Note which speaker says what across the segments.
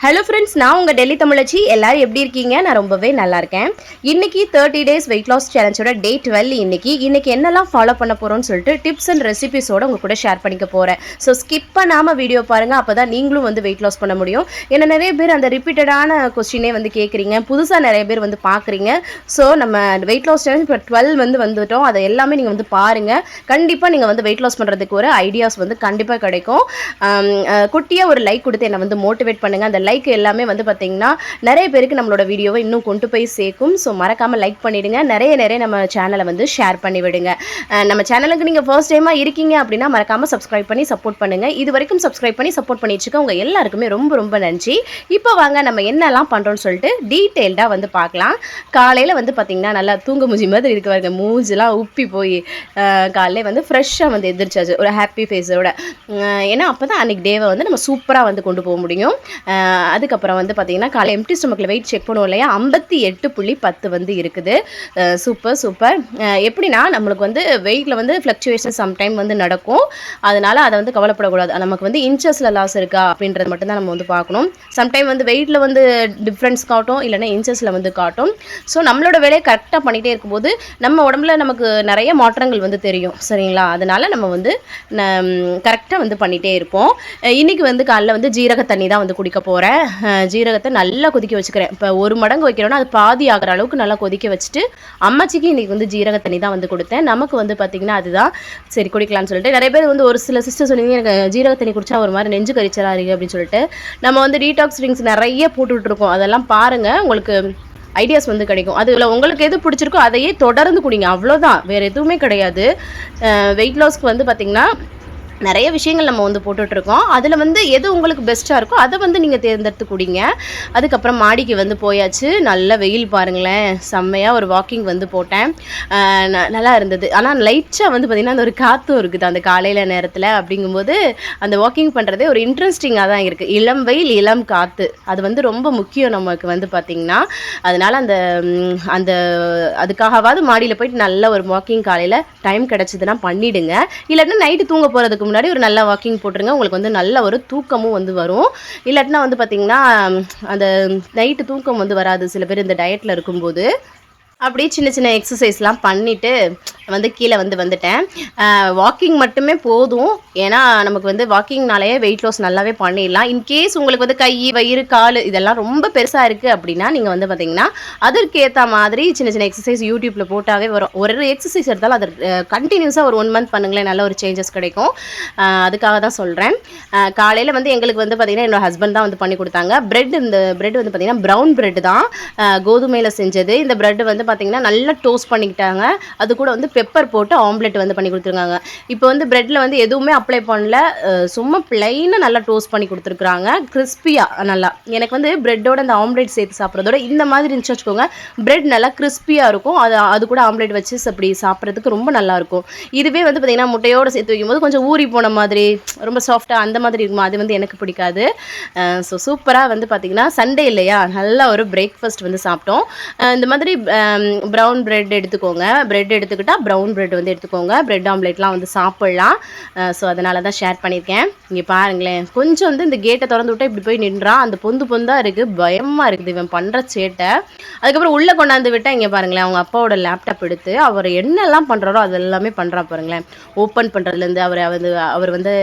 Speaker 1: Hello friends, நான் உங்கள் டெல்லி தமிழச்சி. எல்லாரும் எப்படி இருக்கீங்க? நான் ரொம்பவே நல்லா இருக்கேன். இன்னைக்கு 30 டேஸ் வெயிட் லாஸ் சேலஞ்சோட டே 12. இன்னைக்கு என்னெல்லாம் ஃபாலோ பண்ண போகிறோம்னு சொல்லிட்டு டிப்ஸ் அண்ட் ரெசிபிஸோட உங்க கூட ஷேர் பண்ணிக்க போகிறேன். ஸோ ஸ்கிப் பண்ணாமல் வீடியோ பாருங்கள், அப்போ தான் நீங்களும் வந்து வெயிட் லாஸ் பண்ண முடியும். ஏன்னா நிறைய பேர் அந்த ரிப்பீட்டடான கொஸ்டினே வந்து கேட்குறீங்க, புதுசாக நிறைய பேர் வந்து பார்க்குறீங்க. ஸோ நம்ம வெயிட் லாஸ் சேலஞ்ச் இப்போ 12 வந்து வந்துட்டோம். அதை எல்லாமே நீங்கள் வந்து பாருங்கள். கண்டிப்பாக நீங்கள் வந்து வெயிட் லாஸ் பண்ணுறதுக்கு ஒரு ஐடியாஸ் வந்து கண்டிப்பாக கிடைக்கும். குட்டியாக ஒரு லைக் கொடுத்து என்னை வந்து மோட்டிவேட் பண்ணுங்கள். அந்த லைக் எல்லாமே வந்து பார்த்தீங்கன்னா நிறைய பேருக்கு நம்மளோட வீடியோவை இன்னும் கொண்டு போய் சேர்க்கும். ஸோ மறக்காமல் லைக் பண்ணிவிடுங்க. நிறைய நம்ம சேனலை வந்து ஷேர் பண்ணி விடுங்க. நம்ம சேனலுக்கு நீங்கள் ஃபர்ஸ்ட் டைமாக இருக்கீங்க அப்படின்னா மறக்காமல் சப்ஸ்கிரைப் பண்ணி சப்போர்ட் பண்ணுங்கள். இது வரைக்கும் சப்ஸ்கிரைப் பண்ணி சப்போர்ட் பண்ணி வச்சுக்க உங்கள் எல்லாருக்குமே ரொம்ப நன்றி. இப்போ வாங்க நம்ம என்னெல்லாம் பண்ணுறோன்னு சொல்லிட்டு டீட்டெயில்டாக வந்து பார்க்கலாம். காலையில் வந்து பார்த்திங்கன்னா நல்லா தூங்க மூஞ்சி மாதிரி இருக்கு பாருங்க, மூஞ்சிலாம் உப்பி போய் காலையில் வந்து ஃப்ரெஷ்ஷாக வந்து எதிர்ச்சாச்சு ஒரு ஹாப்பி ஃபேஸோட. ஏன்னா அப்போ தான் அன்றைக்கி டேவை வந்து நம்ம சூப்பராக வந்து கொண்டு போக முடியும். அதுக்கப்புறம் வந்து பார்த்திங்கன்னா காலை எம்டி ஸ்டொமக்கில் வெயிட் செக் பண்ணுவோம் இல்லையா, 58.10 வந்து இருக்குது. சூப்பர். எப்படின்னா நம்மளுக்கு வந்து வெயிட்டில் வந்து ஃப்ளக்சுவேஷன் சம்டைம் வந்து நடக்கும். அதனால் அதை வந்து கவலைப்படக்கூடாது. நமக்கு வந்து இன்ச்சஸில் லாஸ் இருக்கா அப்படின்றது மட்டும்தான் நம்ம வந்து பார்க்கணும். சம்டைம் வந்து வெயிட்டில் வந்து டிஃப்ரென்ஸ் காட்டும், இல்லைன்னா இன்ச்சஸில் வந்து காட்டும். ஸோ நம்மளோட வேலையை கரெக்டாக பண்ணிகிட்டே இருக்கும்போது நம்ம உடம்புல நமக்கு நிறைய மாற்றங்கள் வந்து தெரியும், சரிங்களா? அதனால் நம்ம வந்து கரெக்டாக வந்து பண்ணிகிட்டே இருப்போம். இன்றைக்கி வந்து காலைல வந்து ஜீரக தண்ணி தான் வந்து குடிக்க போகிறேன். ஜீரகத்தை நல்லா கொதிக்க வச்சுக்கிறேன். இப்போ 1 மடங்கு வைக்கிறோன்னா அது பாதி ஆகிற அளவுக்கு நல்லா கொதிக்க வச்சுட்டு அம்மாச்சிக்கு இன்றைக்கி வந்து ஜீரக தண்ணி தான் வந்து கொடுத்தேன். நமக்கு வந்து பார்த்திங்கன்னா அதுதான் சரி குடிக்கலாம்னு சொல்லிட்டு நிறைய பேர் வந்து ஒரு சில சிஸ்டர் சொன்னீங்க, எனக்கு ஜீரக தண்ணி குடிச்சா ஒரு மாதிரி நெஞ்சு கரிச்சலாக இருக்குது அப்படின்னு சொல்லிட்டு. நம்ம வந்து டீடாக்ஸ் ட்ரிங்க்ஸ் நிறைய போட்டுட்ருக்கோம். அதெல்லாம் பாருங்கள், உங்களுக்கு ஐடியாஸ் வந்து கிடைக்கும். அதில் உங்களுக்கு எது பிடிச்சிருக்கோ அதையே தொடர்ந்து குடிங்க, அவ்வளோதான், வேறு எதுவுமே கிடையாது. வெயிட் லாஸ்க்கு வந்து பார்த்திங்கன்னா நிறைய விஷயங்கள் நம்ம வந்து போட்டுட்ருக்கோம். அதில் வந்து எது உங்களுக்கு பெஸ்ட்டாக இருக்கோ அதை வந்து நீங்கள் தேர்ந்தெடுத்து குடிங்க. அதுக்கப்புறம் மாடிக்கு வந்து போயாச்சு. நல்ல வெயில் பாருங்களேன், செம்மையாக ஒரு வாக்கிங் வந்து போட்டேன். நல்லா இருந்தது. ஆனால் லைட்டாக வந்து பார்த்திங்கன்னா அந்த ஒரு காற்றும் இருக்குது அந்த காலையில் நேரத்தில். அப்படிங்கும்போது அந்த வாக்கிங் பண்ணுறதே ஒரு இன்ட்ரெஸ்டிங்காக தான் இருக்குது. இளம் வெயில் இளம் காற்று அது வந்து ரொம்ப முக்கியம் நமக்கு வந்து பார்த்திங்கன்னா. அதனால் அந்த அதுக்காகவாவது மாடியில் போயிட்டு நல்ல ஒரு வாக்கிங் காலையில் டைம் கிடச்சிதுன்னா பண்ணிவிடுங்க. இல்லைன்னா நைட்டு தூங்க போகிறதுக்கு முன்னாடி ஒரு நல்ல வாக்கிங் போட்டுருங்க. உங்களுக்கு வந்து நல்ல ஒரு தூக்கமும் வந்து வரும். இல்லாட்டினா வந்து பார்த்திங்கன்னா அந்த நைட்டு தூக்கம் வந்து வராது சில பேர் இந்த டயட்டில் இருக்கும்போது. அப்படியே சின்ன எக்ஸசைஸ்லாம் பண்ணிவிட்டு வந்து கீழே வந்துட்டேன். வாக்கிங் மட்டுமே போதும். ஏன்னா நமக்கு வந்து வாக்கிங்னாலே வெயிட் லாஸ் நல்லாவே பண்ணிடலாம். இன்கேஸ் உங்களுக்கு வந்து கை வயிறு கால் இதெல்லாம் ரொம்ப பெருசாக இருக்குது அப்படின்னா நீங்கள் வந்து பார்த்திங்கன்னா அதற்கேற்ற மாதிரி சின்ன எக்ஸசைஸ் யூடியூப்பில் போட்டாவே வரும். ஒரு எக்ஸசைஸ் எடுத்தாலும் அது கண்டினியூஸாக ஒரு 1 மந்த் பண்ணுங்களேன், நல்ல ஒரு சேஞ்சஸ் கிடைக்கும். அதுக்காக தான் சொல்கிறேன். காலையில் வந்து எங்களுக்கு வந்து பார்த்திங்கன்னா என்னோட ஹஸ்பண்ட் தான் வந்து பண்ணி கொடுத்தாங்க. இந்த ப்ரெட் வந்து பார்த்திங்கன்னா ப்ரௌன் ப்ரெட் தான், கோதுமையில் செஞ்சது. இந்த ப்ரெட் வந்து பார்த்திங்கன்னா நல்லா டோஸ்ட் பண்ணிக்கிட்டாங்க. அது கூட வந்து பெப்பர் போட்டு ஆம்லெட் வந்து பண்ணி கொடுத்துருக்காங்க. இப்போ வந்து ப்ரெட்டில் வந்து எதுவுமே அப்ளை பண்ணல, சும்மா பிளைனாக நல்லா டோஸ்ட் பண்ணி கொடுத்துருக்குறாங்க, கிறிஸ்பியாக நல்லா. எனக்கு வந்து ப்ரெட்டோட அந்த ஆம்லெட் சேர்த்து சாப்பிட்றதோட இந்த மாதிரி இருந்துச்சு வச்சுக்கோங்க, ப்ரெட் நல்லா கிறிஸ்பியாக இருக்கும். அது கூட ஆம்லெட் வச்சு அப்படி சாப்பிட்றதுக்கு ரொம்ப நல்லாயிருக்கும். இதுவே வந்து பார்த்திங்கன்னா முட்டையோடு சேர்த்து வைக்கும்போது கொஞ்சம் ஊறி போன மாதிரி ரொம்ப சாஃப்டாக அந்த மாதிரி இருக்குமா, அது வந்து எனக்கு பிடிக்காது. ஸோ சூப்பராக வந்து பார்த்திங்கன்னா சண்டே இல்லையா, நல்ல ஒரு பிரேக்ஃபாஸ்ட் வந்து சாப்பிட்டோம். இந்த மாதிரி ப்ரௌன் ப்ரெட் எடுத்துக்கோங்க. ப்ரெட் எடுத்துக்கிட்டால் ப்ரௌன் ப்ரெட் வந்து எடுத்துக்கோங்க. ப்ரெட் ஆம்லெட்லாம் வந்து சாப்பிட்லாம். ஸோ அதனால தான் ஷேர் பண்ணியிருக்கேன். இங்கே பாருங்களேன், கொஞ்சம் வந்து இந்த கேட்டை திறந்து விட்டால் இப்படி போய் நின்றான். அந்த பொந்தாக இருக்குது, பயமாக இருக்குது இவன் பண்ணுற சேட்டை. அதுக்கப்புறம் உள்ளே கொண்டாந்து விட்டால் இங்கே பாருங்களேன், அவங்க அப்பாவோட லேப்டாப் எடுத்து அவர் என்னெல்லாம் பண்ணுறாரோ அது எல்லாமே பண்ணுறா பாருங்களேன். ஓப்பன் பண்ணுறதுலேருந்து அவர் வந்து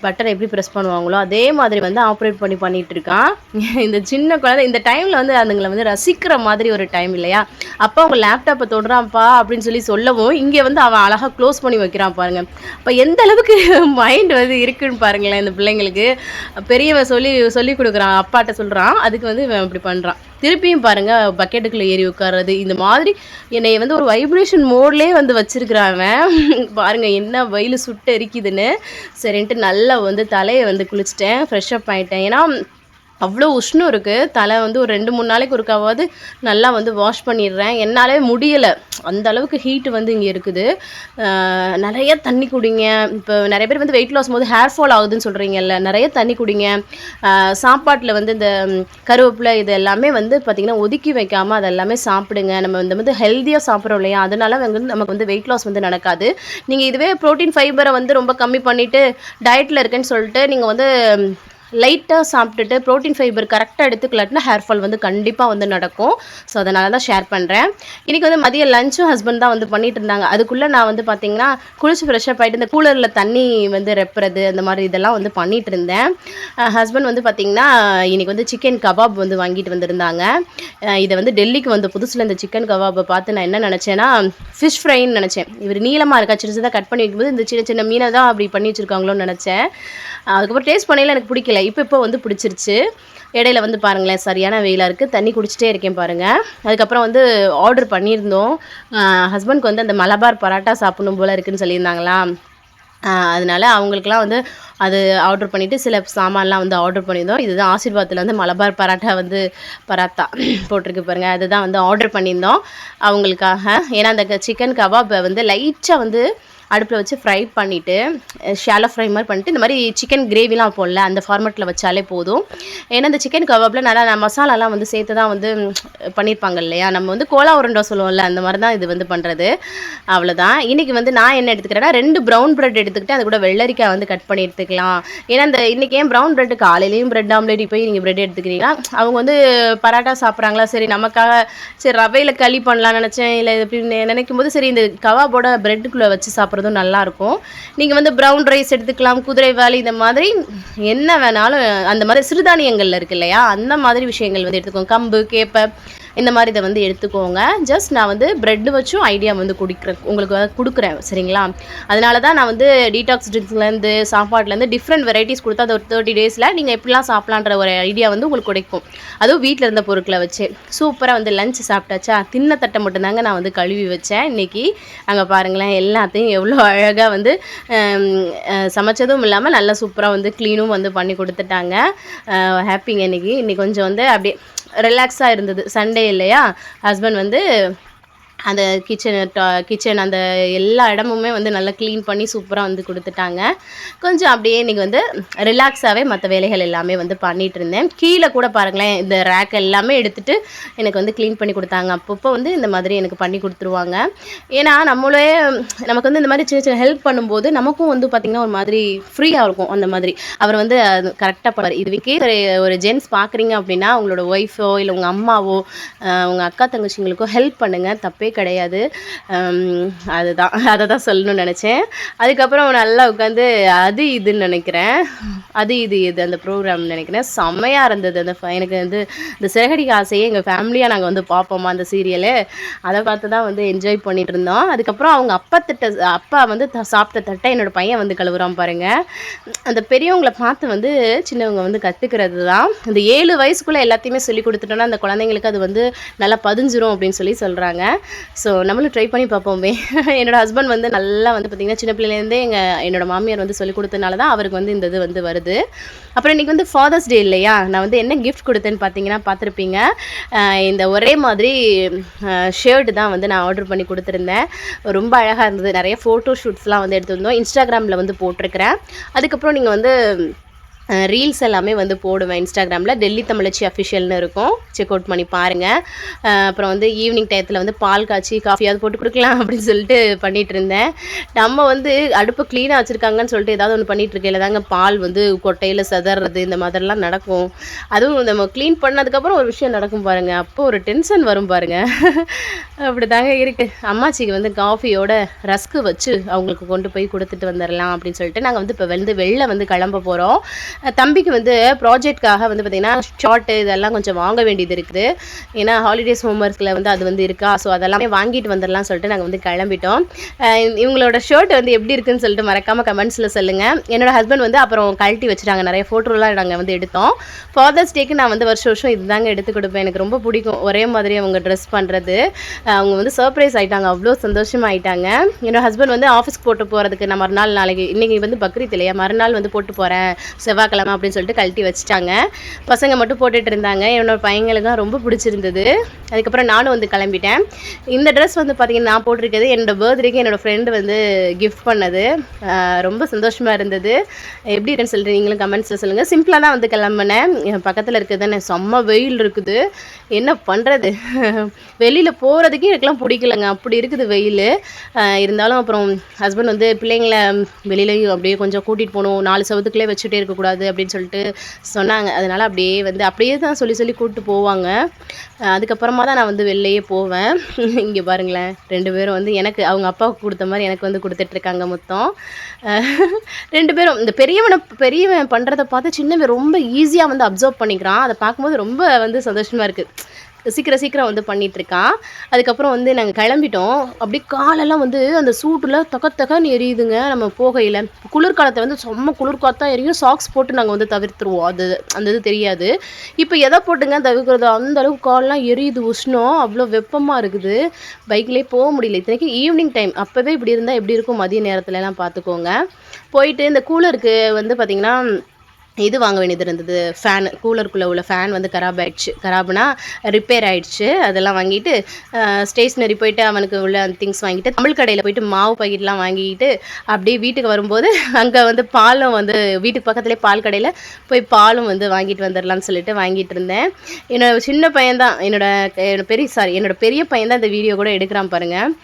Speaker 1: பட்டனை எப்படி ப்ரெஸ் பண்ணுவாங்களோ அதே மாதிரி வந்து ஆப்ரேட் பண்ணிட்டு இருக்கான். இந்த சின்ன குழந்தை இந்த டைமில் வந்து அதுங்களை வந்து ரசிக்கிற மாதிரி ஒரு டைம் இல்லையா. அப்போ அவங்க லேப்டாப்பை தொடுறான்ப்பா அப்படின்னு சொல்லவும் இங்கே வந்து அவன் அழகாக க்ளோஸ் பண்ணி வைக்கிறான் பாருங்கள். அப்போ எந்த அளவுக்கு மைண்ட் வந்து இருக்குன்னு பாருங்களேன் இந்த பிள்ளைங்களுக்கு. பெரியவன் சொல்லி கொடுக்குறான், அப்பாட்ட சொல்கிறான், அதுக்கு வந்து இவன் இப்படி பண்ணுறான். திருப்பியும் பாருங்கள் பக்கெட்டுக்குள்ளே ஏறி உட்கார்றது, இந்த மாதிரி என்னை வந்து ஒரு வைப்ரேஷன் மோட்லேயே வந்து வச்சுருக்கிறான் பாருங்கள். என்ன வெயில் சுட்டு எரிக்குதுன்னு சரின்ட்டு நல்லா வந்து தலையை வந்து குளிச்சுட்டேன், ஃப்ரெஷ்அப் ஆகிட்டேன். ஏன்னா அவ்வளோ உஷ்ணம் இருக்குது. தலை வந்து ஒரு 2-3 நாளைக்கு ஒருக்காவது நல்லா வந்து வாஷ் பண்ணிடுறேன். என்னாலே முடியலை, அந்த அளவுக்கு ஹீட்டு வந்து இங்கே இருக்குது. நிறைய தண்ணி குடிங்க. இப்போ நிறைய பேர் வந்து வெயிட் லாஸ் போது ஹேர் ஃபால் ஆகுதுன்னு சொல்கிறீங்கல்ல, நிறைய தண்ணி குடிங்க. சாப்பாட்டில் வந்து இந்த கருவேப்பிலை இது எல்லாமே வந்து பார்த்திங்கன்னா ஒதுக்கி வைக்காமல் அதெல்லாமே சாப்பிடுங்க. நம்ம வந்து ஹெல்த்தியாக சாப்பிட்றோம் இல்லையா, அதனால வந்து நமக்கு வந்து வெயிட் லாஸ் வந்து நடக்காது. நீங்கள் இதுவே ப்ரோட்டீன் ஃபைபரை வந்து ரொம்ப கம்மி பண்ணிவிட்டு டயட்டில் இருக்கேன்னு சொல்லிட்டு நீங்கள் வந்து லைட்டாக சாப்பிட்டுட்டு ப்ரோட்டீன் ஃபைபர் கரெக்டாக எடுத்துக்கலாட்டினா ஹேர் ஃபால் வந்து கண்டிப்பாக வந்து நடக்கும். ஸோ அதனால தான் ஷேர் பண்ணுறேன். இன்றைக்கி வந்து மதியம் லஞ்சும் ஹஸ்பண்ட் தான் வந்து பண்ணிட்டு இருந்தாங்க. அதுக்குள்ளே நான் வந்து பார்த்திங்கன்னா குளிச்சு ஃப்ரெஷ்ஷப் ஆகிட்டு இந்த கூலரில் தண்ணி வந்து ரெப்புறது அந்த மாதிரி இதெல்லாம் வந்து பண்ணிகிட்டு இருந்தேன். ஹஸ்பண்ட் வந்து பார்த்திங்கன்னா இன்றைக்கி வந்து சிக்கன் கபாப் வந்து வாங்கிட்டு வந்திருந்தாங்க. இதை வந்து டெல்லிக்கு வந்த புதுசில் இந்த சிக்கன் கபாப்பை பார்த்து நான் என்ன நினச்சேன்னா ஃபிஷ் ஃப்ரைன்னு நினச்சேன். இவர் நீளமாக இருக்கா, சின்ன சின்னதாக கட் பண்ணி வைக்கும்போது இந்த சின்ன சின்ன மீனை தான் அப்படி பண்ணி வச்சுருக்காங்களோன்னு நினச்சேன். அதுக்கப்புறம் டேஸ்ட் பண்ணையில் எனக்கு பிடிக்கல. இப்போ வந்து பிடிச்சிருச்சு. இடையில வந்து பாருங்களேன் சரியான வெயிலாக இருக்குது. தண்ணி குடிச்சிட்டே இருக்கேன் பாருங்கள். அதுக்கப்புறம் வந்து ஆர்டர் பண்ணியிருந்தோம். ஹஸ்பண்ட்க்கு வந்து அந்த மலபார் பரோட்டா சாப்பிடணும் போல் இருக்குதுன்னு சொல்லியிருந்தாங்களா, அதனால அவங்களுக்குலாம் வந்து அது ஆர்டர் பண்ணிவிட்டு சில சாமான்லாம் வந்து ஆர்டர் பண்ணியிருந்தோம். இதுதான் ஆசீர்வாதத்தில் வந்து மலபார் பரோட்டா வந்து பராத்தா போட்டிருக்கு பாருங்கள். அதுதான் வந்து ஆர்டர் பண்ணியிருந்தோம் அவங்களுக்காக. ஏன்னா அந்த சிக்கன் கபாப்பை வந்து லைட்டாக வந்து அடுப்பில் வச்சு ஃப்ரை பண்ணிவிட்டு ஷாலோ ஃப்ரை மாதிரி பண்ணிவிட்டு இந்த மாதிரி சிக்கன் கிரேவிலாம் போடல அந்த ஃபார்மெட்டில் வச்சாலே போதும். ஏன்னா இந்த சிக்கன் கபாப்பில் நல்லா மசாலாலாம் வந்து சேர்த்து தான் வந்து பண்ணியிருப்பாங்க இல்லையா. நம்ம வந்து கோலா உருண்டை சொல்லுவோம்ல, அந்த மாதிரி தான் இது வந்து பண்ணுறது. அவ்வளோதான். இன்றைக்கி வந்து நான் என்ன எடுத்துக்கிறேன்னா 2 ப்ரௌன் ப்ரெட் எடுத்துக்கிட்டு அது கூட வெள்ளரிக்காய் வந்து கட் பண்ணி எடுத்துக்கலாம். ஏன்னா இந்த இன்றைக்கி ஏன் ப்ரௌன் ப்ரெட்டு காலையிலையும் ப்ரெட் ஆம்லேட் இப்போ நீங்கள் ப்ரெட் எடுத்துக்கிறீங்களா, அவங்க வந்து பரோட்டா சாப்பிட்றாங்களா, சரி நமக்காக சரி ரவையில் களி பண்ணலான்னு நினச்சேன். இல்லை இப்படின்னு நினைக்கும் போது சரி இந்த கபாபோட ப்ரெட்டுக்குள்ளே வச்சு சாப்பிட்றதும் நல்லாயிருக்கும். நீங்கள் வந்து ப்ரௌன் ரைஸ் எடுத்துக்கலாம், குதிரைவாலி, இந்த மாதிரி என்ன வேணாலும் அந்த மாதிரி சிறுதானியங்கள் இருக்கு இல்லையா, அந்த மாதிரி விஷயங்கள் வந்து எடுத்துக்கோங்க. கம்பு, கேப்பை, இந்த மாதிரி இதை வந்து எடுத்துக்கோங்க. ஜஸ்ட் நான் வந்து ப்ரெட்டு வச்சும் ஐடியா வந்து உங்களுக்கு கொடுக்குறேன் சரிங்களா. அதனால தான் நான் வந்து டீடாக்ஸ் ட்ரிங்க்ஸ்லேருந்து சாப்பாட்லேருந்து டிஃப்ரெண்ட் வெரைட்டிஸ் கொடுத்தா அது ஒரு 30 டேஸில் நீங்கள் எப்படிலாம் சாப்பிட்லான்ற ஒரு ஐடியா வந்து உங்களுக்கு கிடைக்கும். அதுவும் வீட்டில் இருந்த பொருட்களை வச்சு சூப்பராக வந்து லஞ்ச் சாப்பிட்டாச்சா. தின்ன தட்டை மட்டும்தாங்க நான் வந்து கழுவி வச்சேன் இன்றைக்கி. அங்கே பாருங்களேன் எல்லாத்தையும் எவ்வளோ அழகாக வந்து சமைச்சதும் இல்லாமல் நல்லா சூப்பராக வந்து க்ளீனும் வந்து பண்ணி கொடுத்துட்டாங்க. ஹாப்பிங்க. இன்றைக்கி கொஞ்சம் வந்து அப்படியே ரிலாக்ஸாக இருந்தது. சண்டே இல்லையா, ஹஸ்பண்ட் வந்து அந்த கிச்சன் அந்த எல்லா இடமுமே வந்து நல்லா க்ளீன் பண்ணி சூப்பராக வந்து கொடுத்துட்டாங்க. கொஞ்சம் அப்படியே இன்றைக்கி வந்து ரிலாக்ஸாகவே மற்ற வேலைகள் எல்லாமே வந்து பண்ணிகிட்டு இருந்தேன். கீழே கூட பாருங்களேன் இந்த ரேக் எல்லாமே எடுத்துகிட்டு எனக்கு வந்து க்ளீன் பண்ணி கொடுத்தாங்க. அப்பப்போ வந்து இந்த மாதிரி எனக்கு பண்ணி கொடுத்துருவாங்க. ஏன்னா நமக்கு வந்து இந்த மாதிரி சின்ன சின்ன ஹெல்ப் பண்ணும்போது நமக்கும் வந்து பார்த்திங்கன்னா ஒரு மாதிரி ஃப்ரீயாக இருக்கும். அந்த மாதிரி அவர் வந்து கரெக்டாக பண்ணுவார். இதுவே ஒரு ஜென்ஸ் பார்க்குறீங்க அப்படின்னா உங்களோட ஒய்ஃபோ இல்லை உங்கள் அம்மாவோ உங்கள் அக்கா தங்கச்சிங்களுக்கோ ஹெல்ப் பண்ணுங்கள், தப்பே கிடையாது. அதை தான் சொல்லணும்னு நினச்சேன். அதுக்கப்புறம் நல்லா உட்காந்து அது இதுன்னு நினைக்கிறேன், அது இது அந்த ப்ரோக்ராம் நினைக்கிறேன். செம்மையாக இருந்தது. எனக்கு வந்து இந்த சிறகடிக்க ஆசையே எங்கள் ஃபேமிலியாக நாங்கள் வந்து பார்ப்போமா அந்த சீரியலு, அதை பார்த்து தான் வந்து என்ஜாய் பண்ணிகிட்டு இருந்தோம். அதுக்கப்புறம் அவங்க அப்பா வந்து சாப்பிட்ட தட்டை என்னோடய பையன் வந்து கழுவுறான் பாருங்கள். அந்த பெரியவங்களை பார்த்து வந்து சின்னவங்க வந்து கற்றுக்கிறது தான். இந்த 7 வயசுக்குள்ளே எல்லாத்தையுமே சொல்லி கொடுத்துட்டோன்னா அந்த குழந்தைங்களுக்கு அது வந்து நல்லா பதிஞ்சிரும் அப்படின்னு சொல்கிறாங்க. ஸோ நம்மளும் ட்ரை பண்ணி பார்ப்போமே. என்னோடய ஹஸ்பண்ட் வந்து நல்லா வந்து பார்த்திங்கன்னா சின்ன பிள்ளைலேருந்தே என்னோடய மாமியார் வந்து சொல்லி கொடுத்தனால தான் அவருக்கு வந்து இந்த இது வந்து வருது. அப்புறம் இன்றைக்கி வந்து ஃபாதர்ஸ் டே இல்லையா, நான் வந்து என்ன கிஃப்ட் கொடுத்தேன்னு பார்த்தீங்கன்னா பார்த்துருப்பீங்க. இந்த ஒரே மாதிரி ஷர்ட் தான் வந்து நான் ஆர்டர் பண்ணி கொடுத்துருந்தேன். ரொம்ப அழகாக இருந்தது. நிறைய ஃபோட்டோ ஷூட்ஸ்லாம் வந்து எடுத்துருந்தோம். இன்ஸ்டாகிராமில் வந்து போட்டிருக்கிறேன். அதுக்கப்புறம் நீங்கள் வந்து ரீல்ஸ் எல்லாமே வந்து போடுவேன் இன்ஸ்டாகிராமில். டெல்லி தமிழச்சி அஃபிஷியல்னு இருக்கும், செக் அவுட் பண்ணி பாருங்கள். அப்புறம் வந்து ஈவினிங் டயத்தில் வந்து பால் காய்ச்சி காஃபியாவது போட்டு கொடுக்கலாம் அப்படின்னு சொல்லிட்டு பண்ணிகிட்டு இருந்தேன். நம்ம வந்து அடுப்பு க்ளீனாக வச்சுருக்காங்கன்னு சொல்லிட்டு ஏதாவது ஒன்று பண்ணிகிட்ருக்கையில் தாங்க பால் வந்து கொட்டையில் செதறது இந்த மாதிரிலாம் நடக்கும். அதுவும் நம்ம க்ளீன் பண்ணதுக்கப்புறம் ஒரு விஷயம் நடக்கும் பாருங்கள், அப்போது ஒரு டென்ஷன் வரும் பாருங்கள். அப்படி தாங்க இருக்குது. அம்மாச்சிக்கு வந்து காஃபியோட ரஸ்க்கு வச்சு அவங்களுக்கு கொண்டு போய் கொடுத்துட்டு வந்துடலாம் அப்படின்னு சொல்லிட்டு நாங்கள் வந்து இப்போ வெளில வந்து கிளம்ப போகிறோம். தம்பிக்கு வந்து ப்ராஜெக்ட்காக வந்து பார்த்திங்கன்னா ஷார்ட்டு இதெல்லாம் கொஞ்சம் வாங்க வேண்டியது இருக்குது. ஏன்னா ஹாலிடேஸ் ஹோம்ஒர்க்கில் வந்து அது வந்து இருக்கா. ஸோ அதெல்லாமே வாங்கிட்டு வந்துடலாம் சொல்லிட்டு நாங்கள் வந்து கிளம்பிட்டோம். இவங்களோட ஷர்ட் வந்து எப்படி இருக்குன்னு சொல்லிட்டு மறக்காமல் கமெண்ட்ஸில் சொல்லுங்கள். என்னோடய ஹஸ்பண்ட் வந்து அப்புறம் கழட்டி வச்சுட்டாங்க. நிறைய ஃபோட்டோலாம் நாங்கள் வந்து எடுத்தோம். ஃபாதர்ஸ் டேக்கு நான் வந்து வருஷம் இதுதாங்க எடுத்து கொடுப்பேன். எனக்கு ரொம்ப பிடிக்கும் ஒரே மாதிரி அவங்க ட்ரெஸ் பண்ணுறது. அவங்க வந்து சர்ப்ரைஸ் ஆகிட்டாங்க, அவ்வளோ சந்தோஷமாக ஆகிட்டாங்க. என்னோடய ஹஸ்பண்ட் வந்து ஆஃபீஸ்க்கு போட்டு போகிறதுக்கு நான் மறுநாள் நாளைக்கு இன்றைக்கி வந்து பக்ரீத் இல்லையா, மறுநாள் வந்து போட்டு போகிறேன் செவ்வாய்க்கிழமை அப்படின்னு சொல்லிட்டு கழட்டி வச்சுட்டாங்க. பசங்க மட்டும் போட்டுட்டு இருந்தாங்க. என்னோடய பையங்களுக்கும் ரொம்ப பிடிச்சிருந்தது. அதுக்கப்புறம் நானும் வந்து கிளம்பிட்டேன். இந்த ட்ரெஸ் வந்து பார்த்திங்கன்னா நான் போட்டிருக்கிறது என்னோடய பர்த்டேக்கு என்னோடய ஃப்ரெண்டு வந்து கிஃப்ட் பண்ணது. ரொம்ப சந்தோஷமாக இருந்தது. எப்படி இருக்குன்னு சொல்லிட்டு நீங்களும் கமெண்ட்ஸில் சொல்லுங்கள். சிம்பிளாக தான் வந்து கிளம்புனேன். என் பக்கத்தில் இருக்குது தானே, செம்ம வெயில் இருக்குது, என்ன பண்ணுறது. வெளியில் போகிறதுக்கே எனக்குலாம் பிடிக்கலங்க, அப்படி இருக்குது வெயில். இருந்தாலும் அப்புறம் ஹஸ்பண்ட் வந்து பிள்ளைங்களை வெளியிலையும் அப்படியே கொஞ்சம் கூட்டிகிட்டு போகணும், 4 சவத்துக்குள்ளே வச்சுட்டே இருக்கக்கூடாது போகக்கூடாது அப்படின்னு சொல்லிட்டு சொன்னாங்க. அதனால் அப்படியே தான் சொல்லி கூப்பிட்டு போவாங்க. அதுக்கப்புறமா தான் நான் வந்து வெளிலையே போவேன். இங்கே பாருங்களேன், 2 பேரும் வந்து எனக்கு அவங்க அப்பாவுக்கு கொடுத்த மாதிரி எனக்கு வந்து கொடுத்துட்ருக்காங்க மொத்தம். 2 பேரும் இந்த பெரியவன் பண்ணுறத பார்த்து சின்னவன் ரொம்ப ஈஸியாக வந்து அப்சர்வ் பண்ணிக்கிறான். அதை பார்க்கும்போது ரொம்ப வந்து சந்தோஷமாக இருக்குது. சீக்கிரம் வந்து பண்ணிகிட்ருக்கான். அதுக்கப்புறம் வந்து நாங்கள் கிளம்பிட்டோம். அப்படியே காலெல்லாம் வந்து அந்த சூட்டில் தகன்னு எரியுதுங்க. நம்ம போகையில் குளிர்காலத்தை வந்து செம்ம குளிர் காற்றா எரியும். சாக்ஸ் போட்டு நாங்கள் வந்து தவிர்த்துருவோம். அந்த இது தெரியாது. இப்போ எதை போட்டுங்க தவிர்க்கிறது, அந்தளவுக்கு காலெலாம் எரியுது, உஷ்ணம் அவ்வளோ வெப்பமாக இருக்குது. பைக்லேயே போக முடியல. இத்தனைக்கும் ஈவினிங் டைம். அப்போவே இப்படி இருந்தால் எப்படி இருக்கும் மதிய நேரத்துலலாம் பார்த்துக்கோங்க. போயிட்டு இந்த கூலருக்கு வந்து பார்த்திங்கன்னா இது வாங்க வேண்டியது இருந்தது. கூலருக்குள்ளே உள்ள ஃபேன் வந்து கராப்னா ரிப்பேர் ஆகிடுச்சு. அதெல்லாம் வாங்கிட்டு ஸ்டேஷ்னரி போயிட்டு அவனுக்கு உள்ள அந்த திங்ஸ் வாங்கிட்டு தமிழ் கடையில் போயிட்டு மாவு பாக்கெட்லாம் வாங்கிட்டு அப்படியே வீட்டுக்கு வரும்போது அங்கே வந்து பாலும் வந்து வீட்டுக்கு பக்கத்துலேயே பால் கடையில் போய் பாலும் வந்து வாங்கிட்டு வந்துடலான்னு சொல்லிட்டு வாங்கிட்டு இருந்தேன். என்னோட சின்ன பையன்தான் என்னோட பெரிய பையன் தான் இந்த வீடியோ கூட எடுக்கிறான் பாருங்கள்.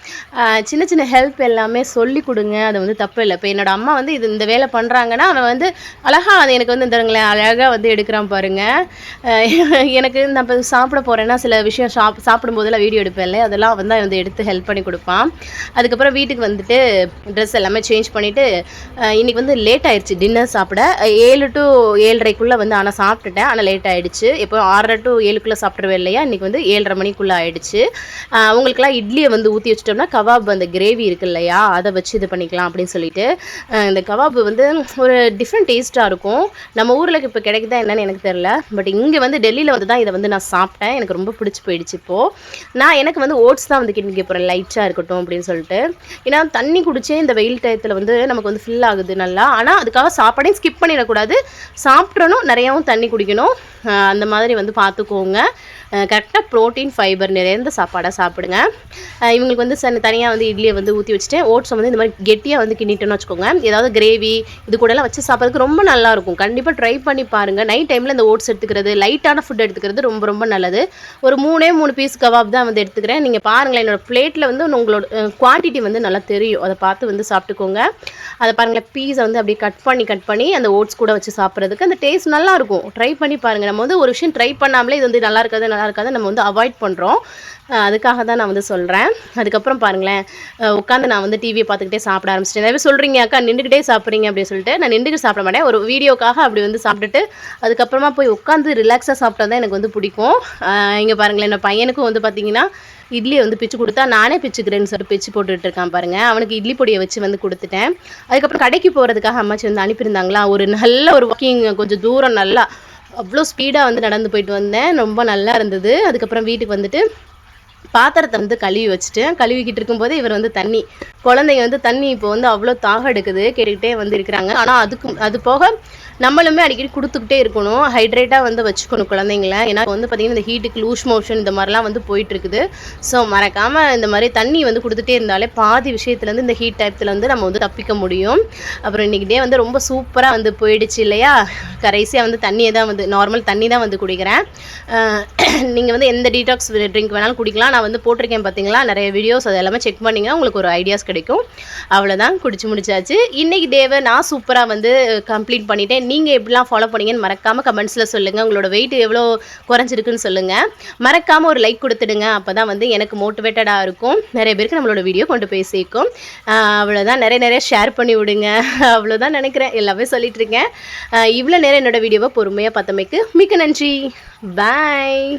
Speaker 1: சின்ன ஹெல்ப் எல்லாமே சொல்லி கொடுங்க, அது வந்து தப்பு இல்லை. இப்போ என்னோட அம்மா வந்து இந்த வேலை பண்ணுறாங்கன்னா அவன் வந்து அழகாக அது எனக்கு வந்து தருங்களேன் அழகாக வந்து எடுக்கிறான் பாருங்கள். எனக்கு நான் இப்போ சாப்பிட போகிறேன்னா சில விஷயம் சாப்பிடும்போதெல்லாம் வீடியோ எடுப்பேன்ல, அதெல்லாம் வந்து எடுத்து ஹெல்ப் பண்ணி கொடுப்பான். அதுக்கப்புறம் வீட்டுக்கு வந்துட்டு ட்ரெஸ் எல்லாமே சேஞ்ச் பண்ணிவிட்டு இன்றைக்கி வந்து லேட் ஆகிடுச்சு டின்னர் சாப்பிட. 7 to 7:30 வந்து ஆனால் சாப்பிட்டுட்டேன். ஆனால் லேட் ஆகிடுச்சு. இப்போ 6:30 to 7 சாப்பிட்ருவேன் இல்லையா, இன்றைக்கி வந்து 7:30 மணிக்குள்ளே ஆகிடுச்சு. உங்களுக்குலாம் இட்லியை வந்து ஊற்றி வச்சிட்டோம்னா கபாப் அந்த கிரேவி இருக்குது இல்லையா, அதை வச்சு இது பண்ணிக்கலாம் அப்படின்னு சொல்லிட்டு இந்த கபாப் வந்து ஒரு டிஃப்ரெண்ட் டேஸ்ட்டாக இருக்கும். நம்ம ஊரில் இப்போ கிடைக்குதா என்னன்னு எனக்கு தெரில. பட் இங்கே வந்து டெல்லியில் வந்து தான் இதை வந்து நான் சாப்பிட்டேன். எனக்கு ரொம்ப பிடிச்சி போயிடுச்சு. இப்போது எனக்கு வந்து ஓட்ஸ் தான் வந்து கிண்டி போகிறேன், லைட்டாக இருக்கட்டும் அப்படின்னு சொல்லிட்டு. ஏன்னா தண்ணி குடிச்சே இந்த வெயில் டயத்தில் வந்து நமக்கு வந்து ஃபில் ஆகுது நல்லா. ஆனால் அதுக்காக சாப்பாடையும் ஸ்கிப் பண்ணிடக்கூடாது, சாப்பிட்றணும், நிறையாவும் தண்ணி குடிக்கணும். அந்த மாதிரி வந்து பார்த்துக்கோங்க. கரெக்டாக ப்ரோட்டீன் ஃபைபர் நிறைந்த சாப்பாடாக சாப்பிடுங்க. இவங்களுக்கு வந்து தனியாக வந்து இட்லியை வந்து ஊற்றி வச்சுட்டேன். ஓட்ஸை வந்து இந்த மாதிரி கெட்டியாக வந்து கிண்டிட்டோன்னு வச்சுக்கோங்க. ஏதாவது கிரேவி இது கூடலாம் வச்சு சாப்பிட்றதுக்கு ரொம்ப நல்லாயிருக்கும். கண்டிப்பாக ட்ரை பண்ணி பாருங்கள். நைட் டைமில் இந்த ஓட்ஸ் எடுத்துக்கிறது, லைட்டான ஃபுட் எடுத்துக்கிறது ரொம்ப ரொம்ப நல்லது. ஒரு 3 பீஸ் கபாப் தான் வந்து எடுத்துக்கிறேன். நீங்கள் பாருங்களேன், என்னோடய பிளேட்டில் வந்து உங்களோட குவான்டிட்டி வந்து நல்லா தெரியும். அதை பார்த்து வந்து சாப்பிட்டுக்கோங்க. அதை பாருங்களேன், பீஸை வந்து அப்படியே கட் பண்ணி அந்த ஓட்ஸ் கூட வச்சு சாப்பிட்றதுக்கு அந்த டேஸ்ட் நல்லாயிருக்கும். ட்ரை பண்ணி பாருங்கள். நம்ம வந்து ஒரு விஷயம் ட்ரை பண்ணாமலே இது வந்து நல்லா இருக்காது நம்ம வந்து அவாய்ட் பண்ணுறோம். அதுக்காக தான் நான் வந்து சொல்கிறேன். அதுக்கப்புறம் பாருங்களேன், உட்காந்து நான் வந்து டிவியை பார்த்துக்கிட்டே சாப்பிட ஆரம்பிச்சிட்டேன். நிறைய சொல்கிறீங்க அக்கா நின்றுக்கிட்டே சாப்பிட்றீங்க அப்படின்னு சொல்லிட்டு. நான் நின்றுட்டு சாப்பிட மாட்டேன். ஒரு வீடியோக்காக அப்படி வந்து சாப்பிட்டுட்டு அதுக்கப்புறமா போய் உட்காந்து ரிலாக்ஸாக சாப்பிட்டா தான் எனக்கு வந்து பிடிக்கும். இங்கே பாருங்களேன், என் பையனுக்கும் வந்து பார்த்திங்கன்னா இட்லியை வந்து பிச்சு கொடுத்தா நானே பிச்சுக்கிறேன்னு சொல்லிட்டு பிச்சு போட்டுட்டு இருக்கான் பாருங்கள். அவனுக்கு இட்லி பொடியை வச்சு வந்து கொடுத்துட்டேன். அதுக்கப்புறம் கடைக்கு போகிறதுக்காக அம்மாச்சி வந்து அனுப்பியிருந்தாங்களா, ஒரு நல்ல ஒரு வாக்கிங் கொஞ்சம் தூரம் நல்லா அவ்வளோ ஸ்பீடாக வந்து நடந்து போயிட்டு வந்தேன். ரொம்ப நல்லா இருந்தது. அதுக்கப்புறம் வீட்டுக்கு வந்துட்டு பாத்திரத்தை வந்து கழுவிக்கிட்டு இருக்கும்போது இவர் வந்து குழந்தைங்க வந்து தண்ணி இப்போ வந்து அவ்வளோ தாகம் எடுக்குது, கேட்டுக்கிட்டே வந்து இருக்கிறாங்க. ஆனால் அது போக நம்மளுமே அடிக்கடி கொடுத்துக்கிட்டே இருக்கணும், ஹைட்ரேட்டாக வந்து வச்சுக்கணும் குழந்தைங்கள. ஏன்னா வந்து பார்த்திங்கன்னா இந்த ஹீட்டுக்கு லூஸ் மோஷன் இந்த மாதிரிலாம் வந்து போயிட்டுருக்குது. ஸோ மறக்காமல் இந்த மாதிரி தண்ணி வந்து கொடுத்துட்டே இருந்தாலே பாதி விஷயத்துலேருந்து இந்த ஹீட் டைத்தில் வந்து நம்ம வந்து தப்பிக்க முடியும். அப்புறம் இன்றைக்கி டே வந்து ரொம்ப சூப்பராக வந்து போயிடுச்சு இல்லையா. கடைசியாக வந்து தண்ணியை தான் வந்து நார்மல் தண்ணி தான் வந்து குடிக்கிறேன். நீங்கள் வந்து எந்த டீடாக்ஸ் ட்ரிங்க் வேணாலும் குடிக்கலாம். நான் வந்து போட்டிருக்கேன் பார்த்தீங்களா நிறைய வீடியோஸ், அது எல்லாமே செக் பண்ணிங்கன்னா உங்களுக்கு ஒரு ஐடியாஸ் கிடைக்கும். அவ்வளோதான், குடிச்சு முடிச்சாச்சு. இன்றைக்கி டேவை நான் சூப்பராக வந்து கம்ப்ளீட் பண்ணிட்டேன். நீங்கள் எப்படிலாம் ஃபாலோ பண்ணீங்கன்னு மறக்காமல் கமெண்ட்ஸில் சொல்லுங்கள். உங்களோட வெயிட் எவ்வளோ குறைஞ்சிருக்குன்னு சொல்லுங்கள். மறக்காமல் ஒரு லைக் கொடுத்துடுங்க. அப்போ தான் வந்து எனக்கு மோட்டிவேட்டடாக இருக்கும், நிறைய பேருக்கு நம்மளோட வீடியோ கொண்டு போய் சேர்க்கும். அவ்வளோதான், நிறைய ஷேர் பண்ணி விடுங்க. அவ்வளோதான் நினைக்கிறேன், எல்லாமே சொல்லிட்டுருக்கேன். இவ்வளோ நேரம் என்னோடய வீடியோவை பொறுமையாக பார்த்தமைக்கு மிக்க நன்றி. பாய்.